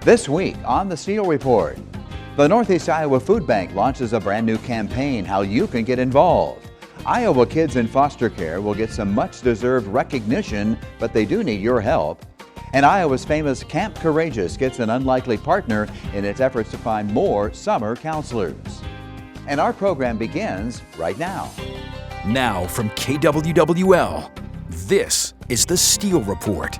This week on the Steel Report, the Northeast Iowa Food Bank launches a brand new campaign, how you can get involved. Iowa kids in foster care will get some much-deserved recognition, but they do need your help. And Iowa's famous Camp Courageous gets an unlikely partner in its efforts to find more summer counselors. And our program begins right now. Now from KWWL, this is the Steel Report.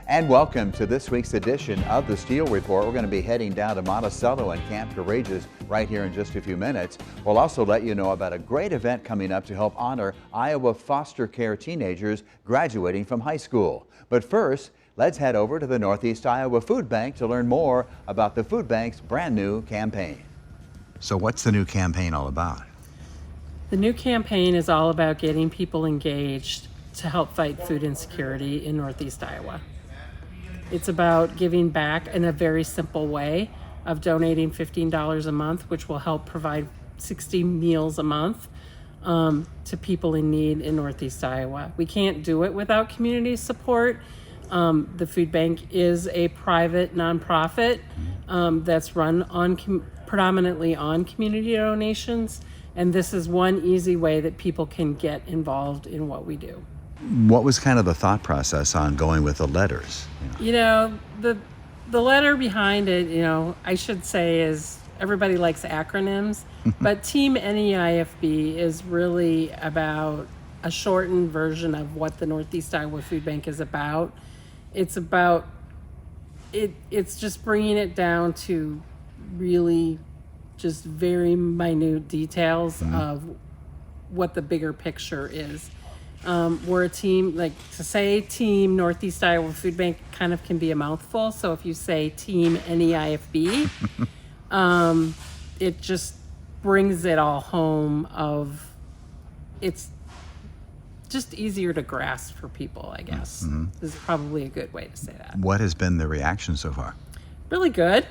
And welcome to this week's edition of the Steel Report. We're going to be heading down to Monticello and Camp Courageous right here in just a few minutes. We'll also let you know about a great event coming up to help honor Iowa foster care teenagers graduating from high school. But first, let's head over to the Northeast Iowa Food Bank to learn more about the Food Bank's brand new campaign. So what's the new campaign all about? The new campaign is all about getting people engaged to help fight food insecurity in Northeast Iowa. It's about giving back in a very simple way of donating $15 a month, which will help provide 60 meals a month to people in need in Northeast Iowa. We can't do it without community support. The food bank is a private nonprofit that's run predominantly on community donations, and this is one easy way that people can get involved in what we do. What was kind of the thought process on going with the letters? You know, the letter behind it, I should say is everybody likes acronyms, but Team NEIFB is really about a shortened version of what the Northeast Iowa Food Bank is about. It's just bringing it down to really just very minute details of what the bigger picture is. We're a team, like to say Team Northeast Iowa Food Bank kind of can be a mouthful. So if you say Team NEIFB, it just brings it all home it's just easier to grasp for people, I guess. This is probably a good way to say that. What has been the reaction so far? Really good.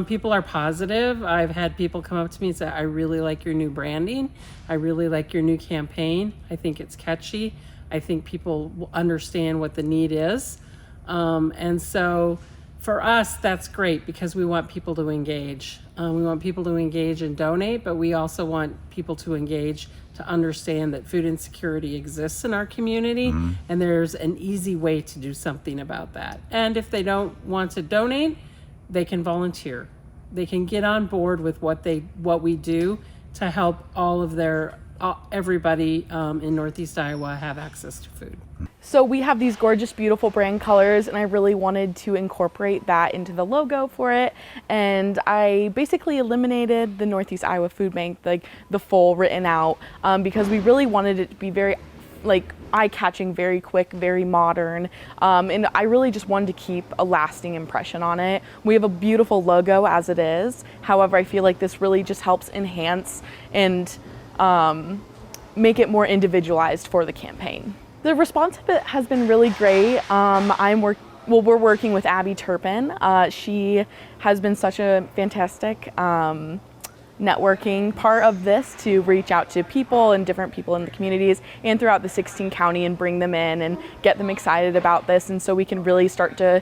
People are positive. I've had people come up to me and say, I really like your new branding. I really like your new campaign. I think it's catchy. I think people will understand what the need is. And so for us, that's great because we want people to engage. We want people to engage and donate, but we also want people to engage to understand that food insecurity exists in our community, and there's an easy way to do something about that. And if they don't want to donate, they can volunteer. They can get on board with what we do to help everybody in Northeast Iowa have access to food. So we have these gorgeous, beautiful brand colors, and I really wanted to incorporate that into the logo for it. And I basically eliminated the Northeast Iowa Food Bank, like the full written out, because we really wanted it to be very eye-catching, very quick, very modern, and I really just wanted to keep a lasting impression on it. We have a beautiful logo as it is. However, I feel like this really just helps enhance and make it more individualized for the campaign. The response of it has been really great. We're working with Abby Turpin. She has been such a fantastic networking part of this to reach out to people and different people in the communities and throughout the 16 county and bring them in and get them excited about this, and so we can really start to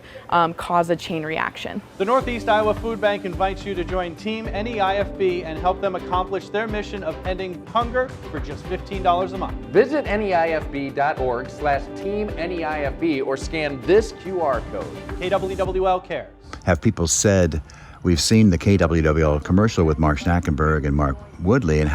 cause a chain reaction. The Northeast Iowa Food Bank invites you to join Team NEIFB and help them accomplish their mission of ending hunger for just $15 a month. Visit neifb.org/Team NEIFB or scan this QR code. KWWL cares. Have people said, we've seen the KWWL commercial with Mark Schnackenberg and Mark Woodley, and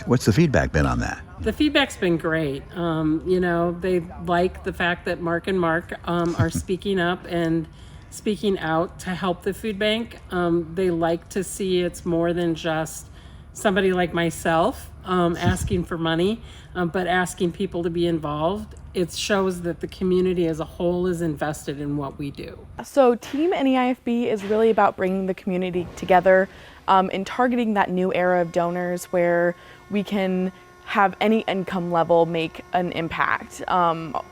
what's the feedback been on that? The feedback's been great. They like the fact that Mark and Mark are speaking up and speaking out to help the food bank. They like to see it's more than just somebody like myself asking for money, but asking people to be involved. It shows that the community as a whole is invested in what we do. So Team NEIFB is really about bringing the community together and targeting that new era of donors where we can have any income level make an impact.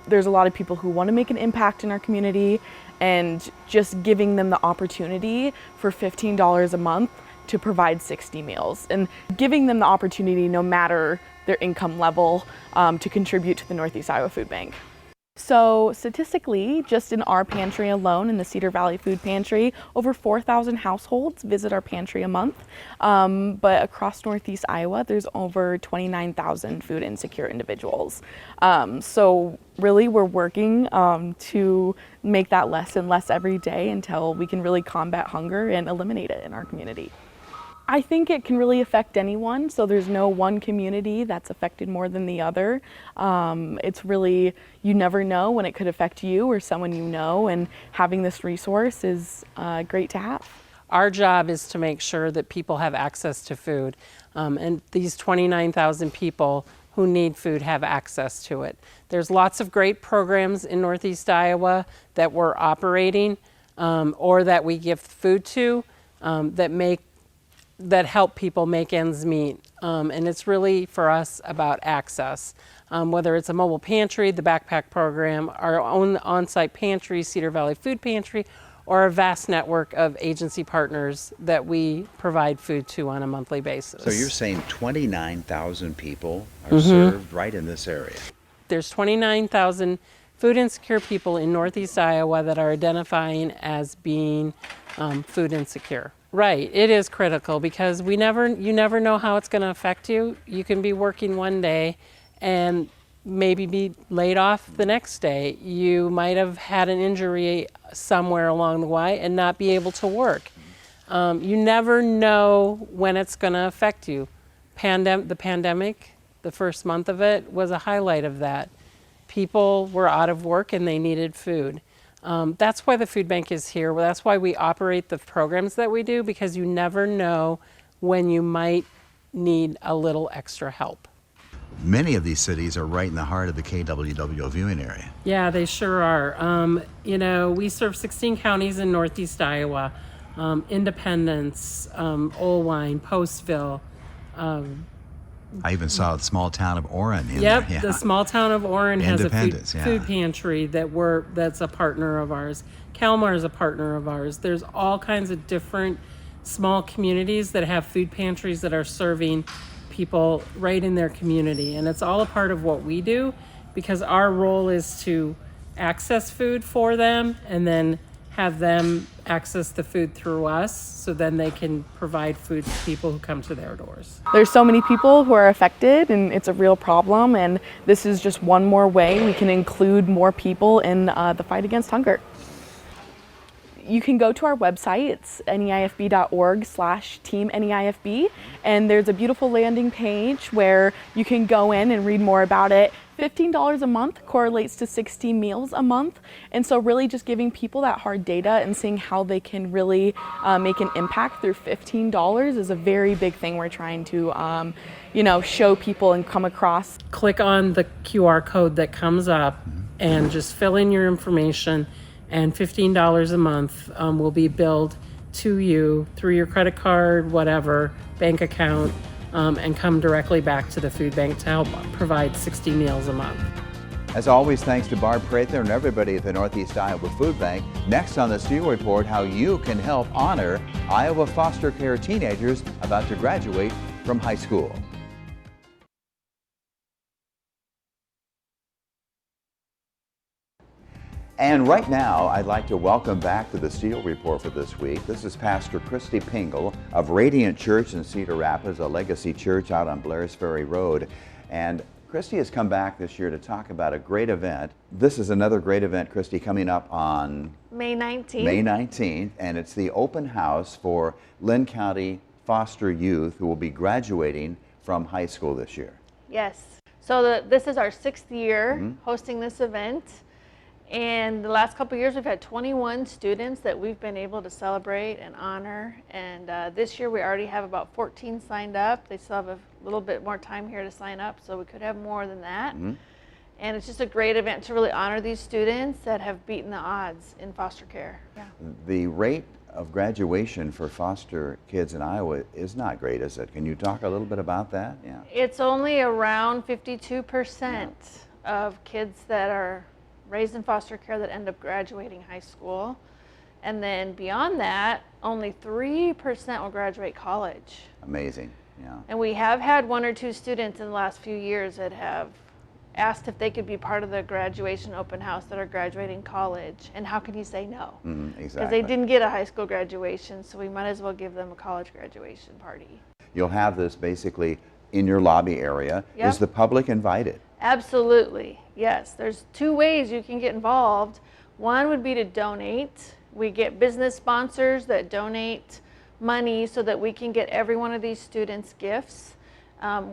There's a lot of people who want to make an impact in our community, and just giving them the opportunity for $15 a month to provide 60 meals and giving them the opportunity, no matter their income level, to contribute to the Northeast Iowa Food Bank. So statistically, just in our pantry alone, in the Cedar Valley Food Pantry, over 4,000 households visit our pantry a month. But across Northeast Iowa, there's over 29,000 food insecure individuals. So really, we're working to make that less and less every day until we can really combat hunger and eliminate it in our community. I think it can really affect anyone, so there's no one community that's affected more than the other. It's really, you never know when it could affect you or someone you know, and having this resource is great to have. Our job is to make sure that people have access to food, and these 29,000 people who need food have access to it. There's lots of great programs in Northeast Iowa that we're operating or that we give food to that help people make ends meet. And it's really, for us, about access. Whether it's a mobile pantry, the backpack program, our own on-site pantry, Cedar Valley Food Pantry, or a vast network of agency partners that we provide food to on a monthly basis. So you're saying 29,000 people are served right in this area? There's 29,000 food insecure people in Northeast Iowa that are identifying as being food insecure. Right, it is critical because you never know how it's going to affect you. You can be working one day and maybe be laid off the next day. You might have had an injury somewhere along the way and not be able to work. You never know when it's going to affect you. The pandemic, the first month of it, was a highlight of that. People were out of work and they needed food. That's why the food bank is here. That's why we operate the programs that we do, because you never know when you might need a little extra help. Many of these cities are right in the heart of the KWW viewing area. Yeah, they sure are. We serve 16 counties in Northeast Iowa. Independence, Olwine, Postville. I even saw the small town of Orrin in there. Yep, the small town of Orrin has a Independence, food pantry that's a partner of ours. Kalmar is a partner of ours. There's all kinds of different small communities that have food pantries that are serving people right in their community. And it's all a part of what we do, because our role is to access food for them and then have them access the food through us, so then they can provide food to people who come to their doors. There's so many people who are affected, and it's a real problem, and this is just one more way we can include more people in the fight against hunger. You can go to our website. It's neifb.org/team NEIFB, and there's a beautiful landing page where you can go in and read more about it. $15 a month correlates to 60 meals a month, and so really just giving people that hard data and seeing how they can really make an impact through $15 is a very big thing we're trying to show people and come across. Click on the QR code that comes up and just fill in your information, and $15 a month will be billed to you through your credit card, whatever, bank account, and come directly back to the food bank to help provide 60 meals a month. As always, thanks to Barb Prather and everybody at the Northeast Iowa Food Bank. Next on the Steel Report, how you can help honor Iowa foster care teenagers about to graduate from high school. And right now, I'd like to welcome back to the Steel Report for this week. This is Pastor Christy Pingle of Radiant Church in Cedar Rapids, a legacy church out on Blairs Ferry Road. And Christy has come back this year to talk about a great event. This is another great event, Christy, coming up on May 19th. May 19th, and it's the open house for Lynn County foster youth who will be graduating from high school this year. Yes. So this is our 6th year hosting this event. And the last couple of years, we've had 21 students that we've been able to celebrate and honor. And this year, we already have about 14 signed up. They still have a little bit more time here to sign up, so we could have more than that. And it's just a great event to really honor these students that have beaten the odds in foster care. Yeah. The rate of graduation for foster kids in Iowa is not great, is it? Can you talk a little bit about that? Yeah. It's only around 52% of kids that are raised in foster care that end up graduating high school. And then beyond that, only 3% will graduate college. Amazing, yeah. And we have had 1 or 2 students in the last few years that have asked if they could be part of the graduation open house that are graduating college. And how can you say no? Exactly. Because they didn't get a high school graduation, so we might as well give them a college graduation party. You'll have this basically in your lobby area. Yep. Is the public invited? Absolutely, yes. There's 2 ways you can get involved. One would be to donate. We get business sponsors that donate money so that we can get every one of these students gifts.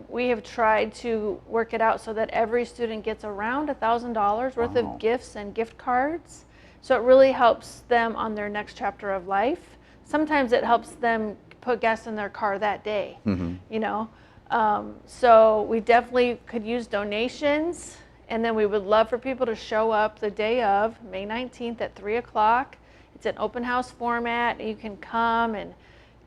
We have tried to work it out so that every student gets around $1,000 worth Wow. of gifts and gift cards. So it really helps them on their next chapter of life. Sometimes it helps them put gas in their car that day, you know. So we definitely could use donations, and then we would love for people to show up the day of May 19th at 3 o'clock. It's an open house format. You can come and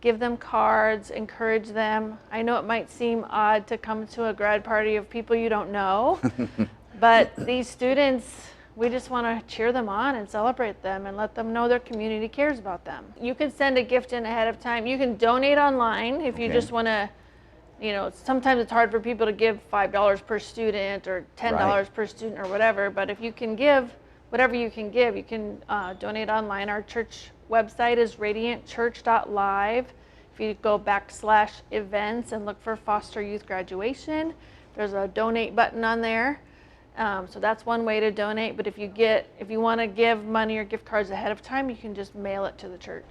give them cards, encourage them. I know it might seem odd to come to a grad party of people you don't know, but these students, we just want to cheer them on and celebrate them and let them know their community cares about them. You can send a gift in ahead of time. You can donate online if you Okay. just want to, you know, sometimes it's hard for people to give $5 per student or $10 per student or whatever, but if you can give whatever you can donate online. Our church website is radiantchurch.live. If you go /events and look for Foster Youth Graduation, there's a donate button on there. So that's one way to donate. But if you want to give money or gift cards ahead of time, you can just mail it to the church.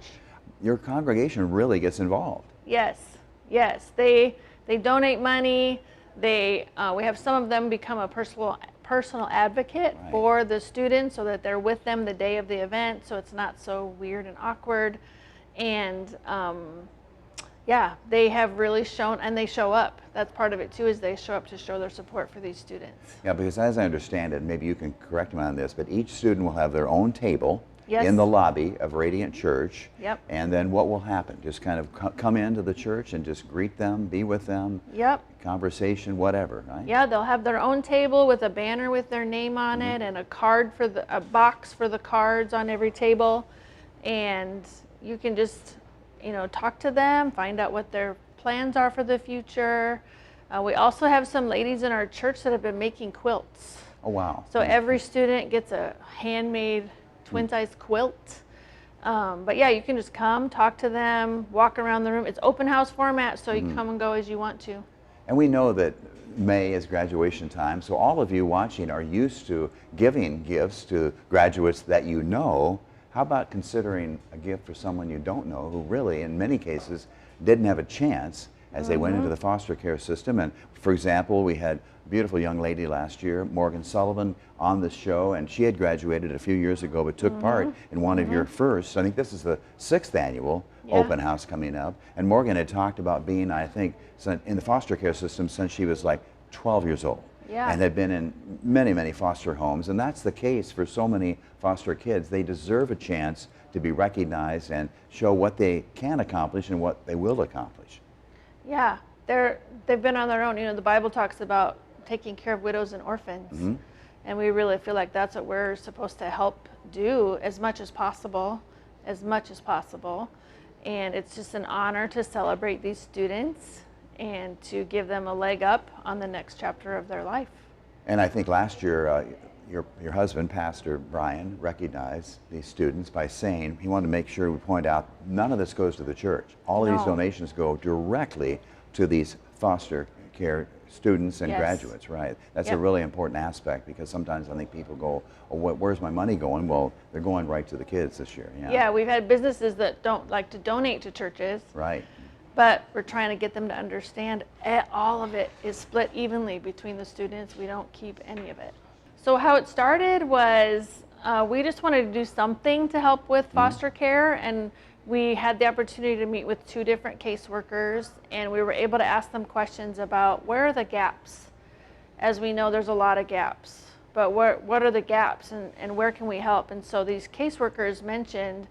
Your congregation really gets involved. Yes, yes. They donate money. We have some of them become a personal advocate Right. for the students so that they're with them the day of the event, so it's not so weird and awkward. And yeah, they have really shown, and they show up. That's part of it too, is they show up to show their support for these students. Yeah, because as I understand it, maybe you can correct me on this, but each student will have their own table Yes. in the lobby of Radiant Church. Yep. And then what will happen? Just kind of come into the church and just greet them, be with them, Yep. conversation, whatever, right? Yeah, they'll have their own table with a banner with their name on it and a box for the cards on every table. And you can just, you know, talk to them, find out what their plans are for the future. We also have some ladies in our church that have been making quilts. Oh, wow. So every student gets a handmade twin-size quilt. But yeah, you can just come, talk to them, walk around the room. It's open house format, so you come and go as you want to. And we know that May is graduation time, so all of you watching are used to giving gifts to graduates that you know. How about considering a gift for someone you don't know who really, in many cases, didn't have a chance as they went into the foster care system? And for example, we had a beautiful young lady last year, Morgan Sullivan, on the show, and she had graduated a few years ago but took part in one of your first, I think this is the 6th annual open house coming up. And Morgan had talked about being, I think, in the foster care system since she was like 12 years old. Yeah. And had been in many, many foster homes. And that's the case for so many foster kids. They deserve a chance to be recognized and show what they can accomplish and what they will accomplish. Yeah, they've been on their own. You know, the Bible talks about taking care of widows and orphans. And we really feel like that's what we're supposed to help do as much as possible. And it's just an honor to celebrate these students and to give them a leg up on the next chapter of their life. And I think last year, your husband, Pastor Brian, recognized these students by saying he wanted to make sure we point out none of this goes to the church. All of these No. donations go directly to these foster care students and Yes. graduates, right? That's a Yep. really important aspect, because sometimes I think people go, oh, where's my money going? Well, they're going right to the kids this year. Yeah, we've had businesses that don't like to donate to churches, Right. but we're trying to get them to understand all of it is split evenly between the students. We don't keep any of it. So how it started was we just wanted to do something to help with foster care, and we had the opportunity to meet with 2 different caseworkers, and we were able to ask them questions about where are the gaps. As we know, there's a lot of gaps, but what are the gaps, and where can we help? And so these caseworkers mentioned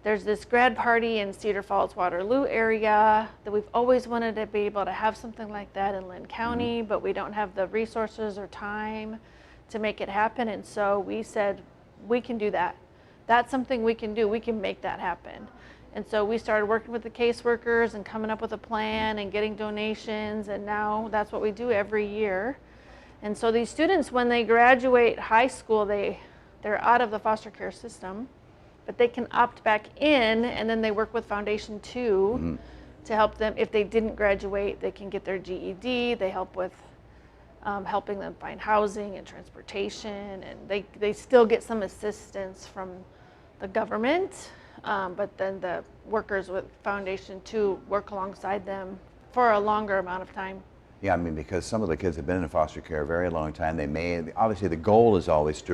there's this grad party in Cedar Falls, Waterloo area that we've always wanted to be able to have something like that in Lynn County, but we don't have the resources or time to make it happen. And so we said, we can do that. That's something we can do. We can make that happen. And so we started working with the caseworkers and coming up with a plan and getting donations, and now that's what we do every year. And so these students, when they graduate high school, they're out of the foster care system, but they can opt back in, and then they work with Foundation 2 to help them. If they didn't graduate, they can get their GED. They help with helping them find housing and transportation, and they still get some assistance from the government, but then the workers with Foundation 2 work alongside them for a longer amount of time. Yeah, I mean, because some of the kids have been in foster care a very long time. They may, obviously the goal is always to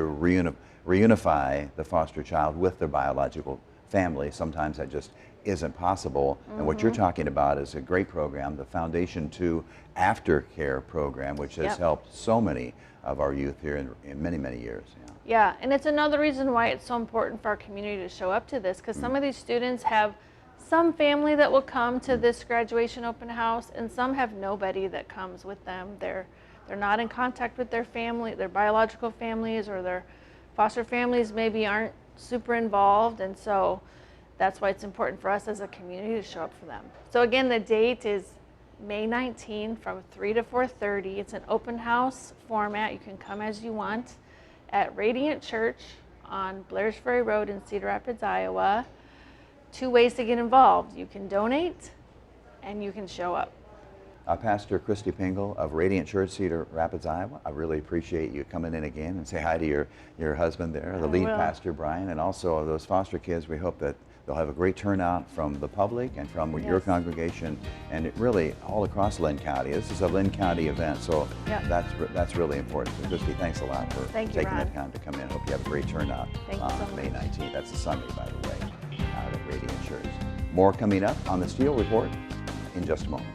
reunify the foster child with their biological family. Sometimes that just isn't possible. And what you're talking about is a great program, the Foundation 2 Aftercare program, which has helped so many of our youth here in many, many years. Yeah, and it's another reason why it's so important for our community to show up to this, because some of these students have some family that will come to this graduation open house, and some have nobody that comes with them. They're not in contact with their family, their biological families, or their foster families maybe aren't super involved, and so that's why it's important for us as a community to show up for them. So again, the date is May 19 from 3 to 4:30. It's an open house format. You can come as you want at Radiant Church on Blairs Ferry Road in Cedar Rapids, Iowa. 2 ways to get involved. You can donate and you can show up. Pastor Christy Pingle of Radiant Church, Cedar Rapids, Iowa. I really appreciate you coming in again and say hi to your husband there, the lead pastor, Brian, and also those foster kids. We hope that they'll have a great turnout from the public and from your congregation, and it really all across Lynn County. This is a Lynn County event, so that's really important. So Christy, thanks a lot for taking the time to come in. Hope you have a great turnout on May 19th. That's a Sunday, by the way, out at Radiant Church. More coming up on the Steel Report in just a moment.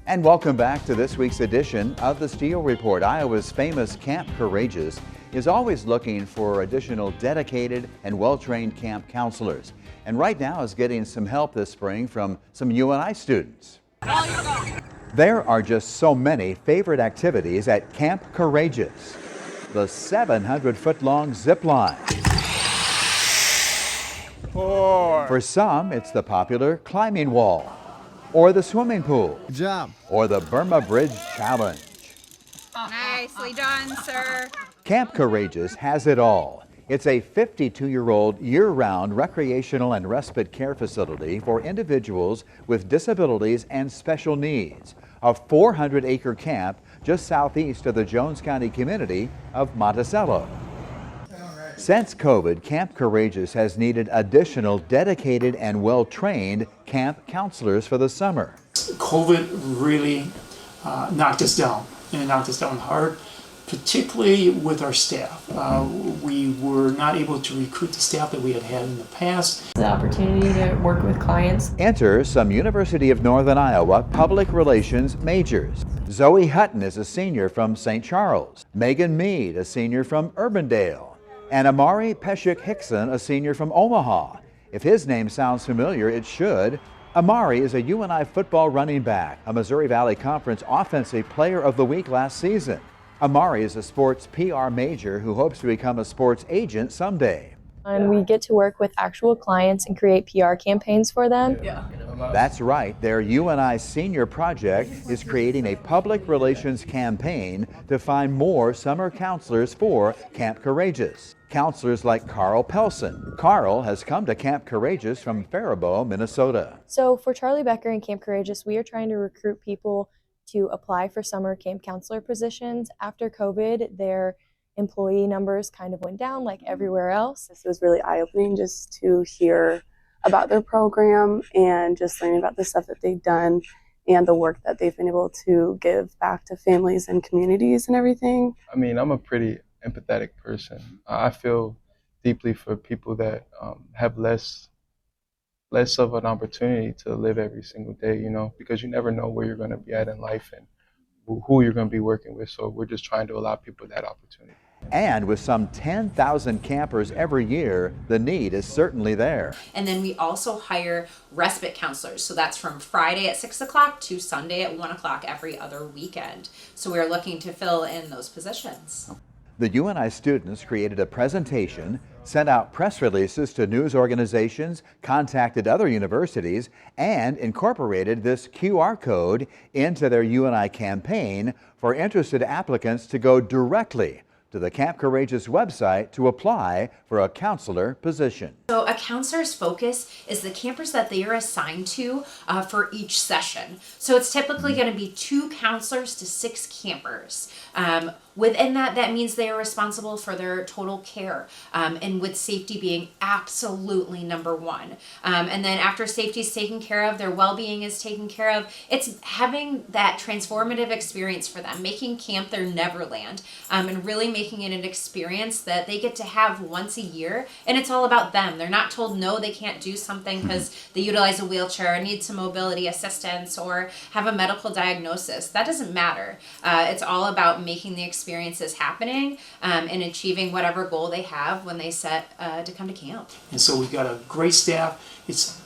And welcome back to this week's edition of the Steel Report. Iowa's famous Camp Courageous is always looking for additional dedicated and well-trained camp counselors. And right now is getting some help this spring from some UNI students. There are just so many favorite activities at Camp Courageous. The 700-foot-long zip line. For some, it's the popular climbing wall, or the swimming pool, Good job, or the Burma Bridge Challenge. Nicely done, sir. Camp Courageous has it all. It's a 52-year-old year-round recreational and respite care facility for individuals with disabilities and special needs. A 400-acre camp just southeast of the Jones County community of Monticello. Since COVID, Camp Courageous has needed additional dedicated and well-trained camp counselors for the summer. COVID really knocked us down, and it knocked us down hard, particularly with our staff. We were not able to recruit the staff that we had had in the past. The opportunity to work with clients. Enter some University of Northern Iowa public relations majors. Zoe Hutton is a senior from St. Charles. Megan Mead, a senior from Urbandale. And Amari Peshik-Hickson, a senior from Omaha. If his name sounds familiar, it should. Amari is a UNI football running back, a Missouri Valley Conference Offensive Player of the Week last season. Amari is a sports PR major who hopes to become a sports agent someday. And we get to work with actual clients and create PR campaigns for them. That's right. Their UNI senior project is creating a public relations campaign to find more summer counselors for Camp Courageous. Counselors like Carl Pelson. Carl has come to Camp Courageous from Faribault, Minnesota. So for Charlie Becker and Camp Courageous, we are trying to recruit people to apply for summer camp counselor positions. After COVID, their employee numbers kind of went down like everywhere else. This was really eye-opening just to hear about their program and just learning about the stuff that they've done and the work that they've been able to give back to families and communities and everything. I mean, I'm a pretty empathetic person. I feel deeply for people that have less of an opportunity to live every single day, you know, because you never know where you're going to be at in life and who you're going to be working with. So we're just trying to allow people that opportunity. And with some 10,000 campers every year, the need is certainly there. And then we also hire respite counselors. So that's from Friday at 6 o'clock to Sunday at 1 o'clock every other weekend. So we're looking to fill in those positions. The UNI students created a presentation, sent out press releases to news organizations, contacted other universities, and incorporated this QR code into their UNI campaign for interested applicants to go directly to the Camp Courageous website to apply for a counselor position. So a counselor's focus is the campers that they are assigned to for each session. So it's typically going to be 2 counselors to 6 campers. Within that, that means they are responsible for their total care, and with safety being absolutely number one. And then after safety is taken care of, their well-being is taken care of. It's having that transformative experience for them, making camp their Neverland, and really making it an experience that they get to have once a year. And it's all about them. They're not told no, they can't do something because they utilize a wheelchair or need some mobility assistance or have a medical diagnosis. That doesn't matter. It's all about making the experiences happening and achieving whatever goal they have when they set to come to camp. And so we've got a great staff.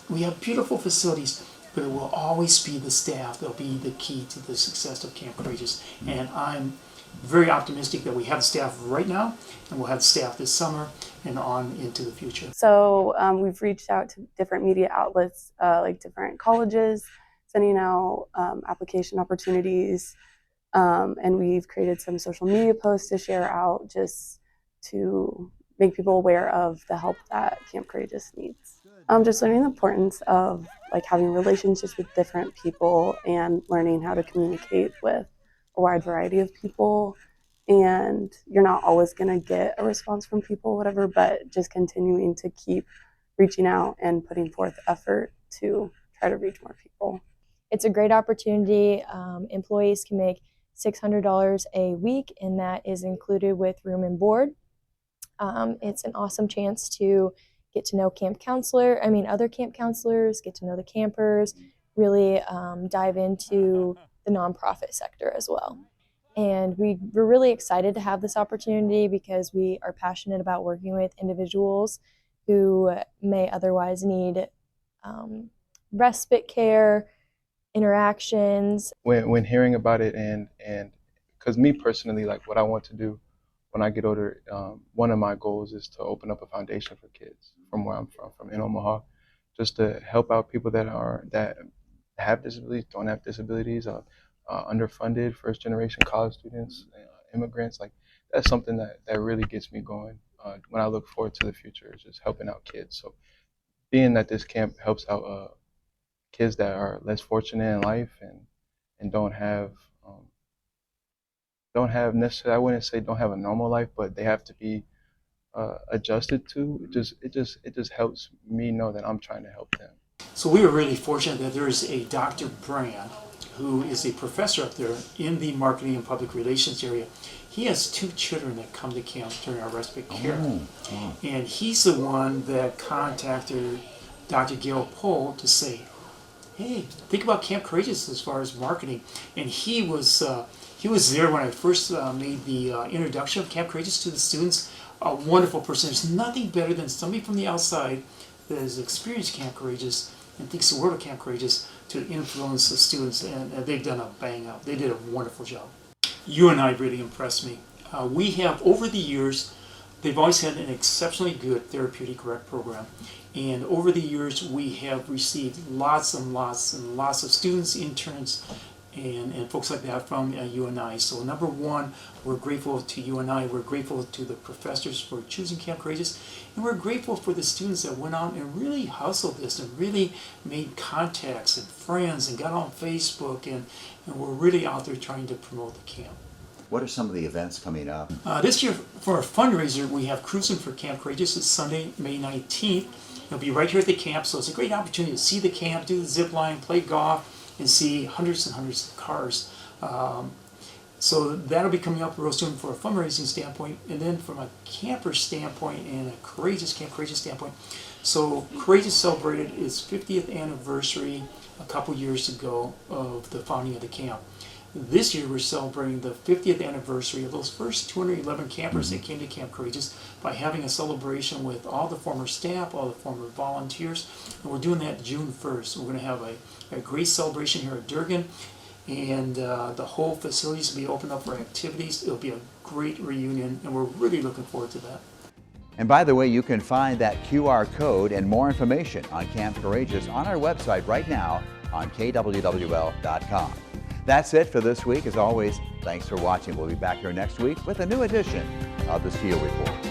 We have beautiful facilities, but it will always be the staff that'll be the key to the success of Camp Courageous. And I'm very optimistic that we have the staff right now, and we'll have staff this summer and on into the future. So we've reached out to different media outlets, like different colleges, sending out application opportunities, and we've created some social media posts to share out just to make people aware of the help that Camp Courageous needs. Just learning the importance of like having relationships with different people and learning how to communicate with a wide variety of people. And you're not always going to get a response from people, whatever, but just continuing to keep reaching out and putting forth effort to try to reach more people. It's a great opportunity. Employees can make $600 a week, and that is included with room and board. It's an awesome chance to get to know other camp counselors, get to know the campers, really dive into the nonprofit sector as well. And we're really excited to have this opportunity because we are passionate about working with individuals who may otherwise need respite care, interactions. When hearing about it, and because me personally, like what I want to do when I get older, one of my goals is to open up a foundation for kids from where I'm from in Omaha, just to help out people that have disabilities, don't have disabilities, underfunded, first generation college students, immigrants. Like that's something that really gets me going when I look forward to the future, is just helping out kids. So being that this camp helps out kids that are less fortunate in life and don't have necessarily, I wouldn't say don't have a normal life, but they have to be adjusted to. It just helps me know that I'm trying to help them. So we were really fortunate that there is a Dr. Brand who is a professor up there in the marketing and public relations area. He has 2 children that come to camp during our respite care. And he's the one that contacted Dr. Gail Pohl to say, hey, think about Camp Courageous as far as marketing. And he was there when I first made the introduction of Camp Courageous to the students. A wonderful person. There's nothing better than somebody from the outside that has experienced Camp Courageous and thinks the world of Camp Courageous to influence the students, and they've done a bang up. They did a wonderful job. UNI really impressed me. We have, over the years, they've always had an exceptionally good therapeutic rec program. And over the years, we have received lots and lots and lots of students, interns, and folks like that from UNI. So number one, we're grateful to UNI. We're grateful to the professors for choosing Camp Courageous. And we're grateful for the students that went out and really hustled this and really made contacts and friends and got on Facebook and we're really out there trying to promote the camp. What are some of the events coming up? This year, for our fundraiser, we have Cruising for Camp Courageous. It's Sunday, May 19th. It'll be right here at the camp, so it's a great opportunity to see the camp, do the zip line, play golf, and see hundreds and hundreds of cars. So that'll be coming up real soon for a fundraising standpoint, and then from a camper standpoint and a Camp Courageous standpoint. So Courageous celebrated its 50th anniversary a couple years ago of the founding of the camp. This year we're celebrating the 50th anniversary of those first 211 campers that came to Camp Courageous by having a celebration with all the former staff, all the former volunteers, and we're doing that June 1st. We're going to have a great celebration here at Durgan, and the whole facilities will be opened up for activities. It'll be a great reunion, and we're really looking forward to that. And by the way, you can find that QR code and more information on Camp Courageous on our website right now on kwwl.com. That's it for this week. As always, thanks for watching. We'll be back here next week with a new edition of the Steel Report.